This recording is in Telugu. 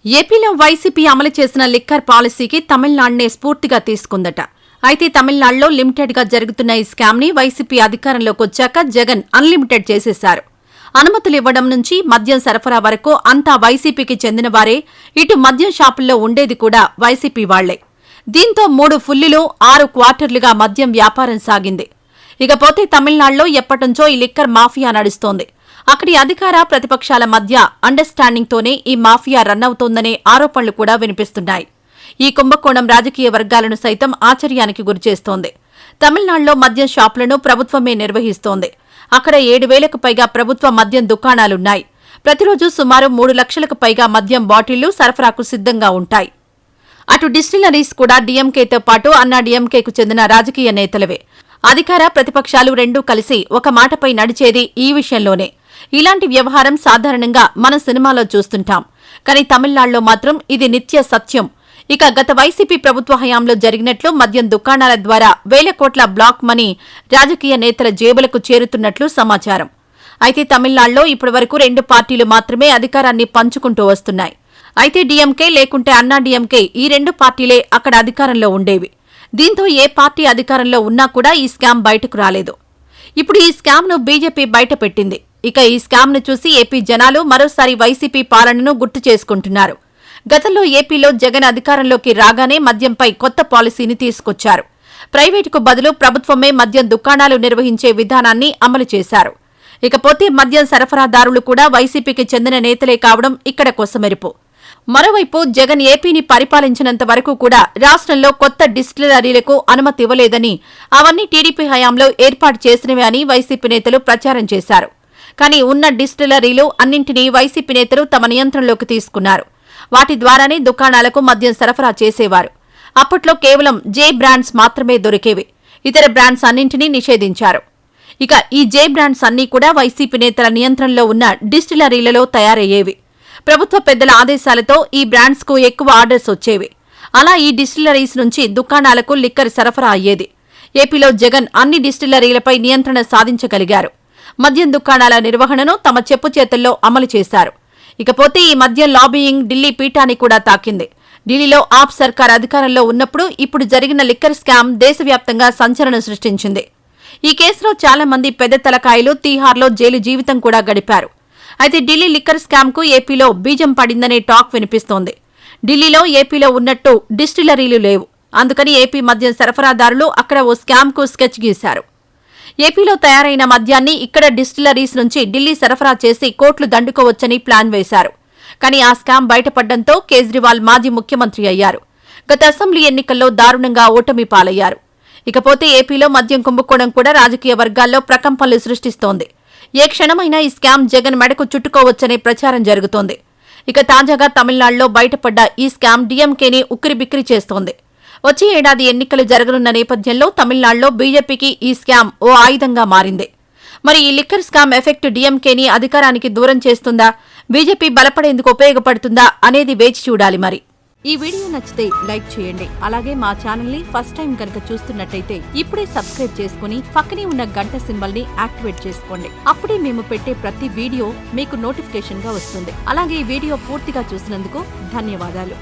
ఏపీలో వైసీపీ అమలు చేసిన లిక్కర్ పాలసీకి తమిళనాడునే స్ఫూర్తిగా తీసుకుందట. అయితే తమిళనాడులో లిమిటెడ్ గా జరుగుతున్న ఈ స్కామ్ ని వైసీపీ అధికారంలోకి వచ్చాక జగన్ అన్లిమిటెడ్ చేసేశారు. అనుమతులు ఇవ్వడం నుంచి మద్యం సరఫరా వరకు అంతా వైసీపీకి చెందిన వారే. ఇటు మద్యం షాపుల్లో ఉండేది కూడా వైసీపీ వాళ్లే. దీంతో 3 ఫుల్లులు 6 క్వార్టర్లుగా మద్యం వ్యాపారం సాగింది. ఇకపోతే తమిళనాడులో ఎప్పటినుంచో ఈ లిక్కర్ మాఫియా నడుస్తోంది. అక్కడి అధికార ప్రతిపక్షాల మధ్య అండర్స్టాండింగ్ తోనే ఈ మాఫియా రన్ అవుతోందనే ఆరోపణలు కూడా వినిపిస్తున్నాయి. ఈ కుంభకోణం రాజకీయ వర్గాలను సైతం ఆశ్చర్యానికి గురిచేస్తోంది. తమిళనాడులో మద్యం షాపులను ప్రభుత్వమే నిర్వహిస్తోంది. అక్కడ 7,000కు పైగా ప్రభుత్వ మద్యం దుకాణాలున్నాయి. ప్రతిరోజు సుమారు 3 లక్షలకు పైగా మద్యం బాటిళ్లు సరఫరాకు సిద్ధంగా ఉంటాయి. అటు డిస్టిలరీస్ కూడా డీఎంకేతో పాటు అన్నా డీఎంకేకు చెందిన రాజకీయ నేతలవే. అధికార ప్రతిపక్షాలు రెండూ కలిసి ఒక మాటపై నడిచేది ఈ విషయంలోనే. ఇలాంటి వ్యవహారం సాధారణంగా మన సినిమాలో చూస్తుంటాం. కానీ తమిళనాడులో మాత్రం ఇది నిత్య సత్యం. ఇక గత వైసీపీ ప్రభుత్వ హయాంలో జరిగినట్లు మద్యం దుకాణాల ద్వారా 1,000 కోట్ల బ్లాక్ మనీ రాజకీయ నేతల జేబులకు చేరుతున్నట్లు సమాచారం. అయితే తమిళనాడులో ఇప్పటివరకు 2 పార్టీలు మాత్రమే అధికారాన్ని పంచుకుంటూ వస్తున్నాయి. అయితే డీఎంకే లేకుంటే అన్నా డీఎంకే ఈ 2 పార్టీలే అక్కడ అధికారంలో ఉండేవి. దీంతో ఏ పార్టీ అధికారంలో ఉన్నా కూడా ఈ స్కామ్ బయటకు రాలేదు. ఇప్పుడు ఈ స్కామ్ను బీజేపీ బయటపెట్టింది. ఇక ఈ స్కామ్ను చూసి ఏపీ జనాలు మరోసారి వైసీపీ పాలనను గుర్తు చేసుకుంటున్నారు. గతంలో ఏపీలో జగన్ అధికారంలోకి రాగానే మద్యంపై కొత్త పాలసీని తీసుకొచ్చారు. ప్రైవేటుకు బదులు ప్రభుత్వమే మద్యం దుకాణాలు నిర్వహించే విధానాన్ని అమలు చేశారు. ఇకపోతే మద్యం సరఫరాదారులు కూడా వైసీపీకి చెందిన నేతలే కావడం ఇక్కడ కొసమెరుపు. మరోవైపు జగన్ ఏపీని పరిపాలించినంత వరకు కూడా రాష్ట్రంలో కొత్త డిస్టిలరీలకు అనుమతి ఇవ్వలేదని, అవన్నీ టీడీపీ హయాంలో ఏర్పాటు చేసినవే అని వైసీపీ నేతలు ప్రచారం చేశారు. కానీ ఉన్న డిస్టిలరీలు అన్నింటినీ వైసీపీ నేతలు తమ నియంత్రణలోకి తీసుకున్నారు. వాటి ద్వారానే దుకాణాలకు మద్యం సరఫరా చేసేవారు. అప్పట్లో కేవలం జే బ్రాండ్స్ మాత్రమే దొరికేవి. ఇతర బ్రాండ్స్ అన్నింటినీ నిషేధించారు. ఇక ఈ జే బ్రాండ్స్ అన్నీ కూడా వైసీపీ నేతల నియంత్రణలో ఉన్న డిస్టిలరీలలో తయారయ్యేవి. ప్రభుత్వ పెద్దల ఆదేశాలతో ఈ బ్రాండ్స్కు ఎక్కువ ఆర్డర్స్ వచ్చేవి. అలా ఈ డిస్టిలరీస్ నుంచి దుకాణాలకు లిక్కర్ సరఫరా అయ్యేది. ఏపీలో జగన్ అన్ని డిస్టిలరీలపై నియంత్రణ సాధించగలిగారు. మద్యం దుకాణాల నిర్వహణను తమ చెప్పు చేతుల్లో అమలు చేశారు. ఇకపోతే ఈ మద్యం లాబీయింగ్ ఢిల్లీ పీఠాన్ని కూడా తాకింది. ఢిల్లీలో ఆప్ సర్కార్ అధికారంలో ఉన్నప్పుడు ఇప్పుడు జరిగిన లిక్కర్ స్కామ్ దేశవ్యాప్తంగా సంచలనం సృష్టించింది. ఈ కేసులో చాలా మంది పెద్ద తలకాయలు తీహార్లో జైలు జీవితం కూడా గడిపారు. అయితే ఢిల్లీ లిక్కర్ స్కామ్ కు ఏపీలో బీజం పడిందనే టాక్ వినిపిస్తోంది. ఢిల్లీలో ఏపీలో ఉన్నట్టు డిస్టిలరీలు లేవు. అందుకని ఏపీ మద్యం సరఫరాదారులు అక్కడ ఓ స్కామ్ కు స్కెచ్ గీశారు. ఏపీలో తయారైన మద్యాన్ని ఇక్కడ డిస్టిలరీస్ నుంచి ఢిల్లీ సరఫరా చేసి కోట్లు దండుకోవచ్చని ప్లాన్ వేశారు. కానీ ఆ స్కామ్ బయటపడ్డంతో కేజ్రీవాల్ మాజీ ముఖ్యమంత్రి అయ్యారు. గత అసెంబ్లీ ఎన్నికల్లో దారుణంగా ఓటమి పాలయ్యారు. ఇకపోతే ఏపీలో మద్యం కుంభకోణం కూడా రాజకీయ వర్గాల్లో ప్రకంపనలు సృష్టిస్తోంది. ఏ క్షణమైనా ఈ స్కామ్ జగన్ మెడకు చుట్టుకోవచ్చనే ప్రచారం జరుగుతోంది. ఇక తాజాగా తమిళనాడులో బయటపడ్డ ఈ స్కామ్ డీఎంకేని ఉక్కిరిబిక్కిరి చేస్తోంది. వచ్చే ఏడాది ఎన్నికలు జరగనున్న నేపథ్యంలో తమిళనాడులో బీజేపీకి ఈ స్కామ్ ఓ ఆయుధంగా మారింది. మరి ఈ లిక్కర్ స్కామ్ ఎఫెక్ట్ డీఎంకేని అధికారానికి దూరం చేస్తుందా, బీజేపీ బలపడేందుకు ఉపయోగపడుతుందా అనేది వేచి చూడాలి. మరి ఈ వీడియో నచ్చితే లైక్ చేయండి. అలాగే మా ఛానల్ ని ఫస్ట్ టైం కనుక చూస్తున్నట్టయితే ఇప్పుడే సబ్స్క్రైబ్ చేసుకుని పక్కనే ఉన్న గంట సింబల్ ని యాక్టివేట్ చేసుకోండి. అప్పుడే మేము పెట్టే ప్రతి వీడియో మీకు నోటిఫికేషన్ గా వస్తుంది. అలాగే ఈ వీడియో పూర్తిగా చూసినందుకు ధన్యవాదాలు.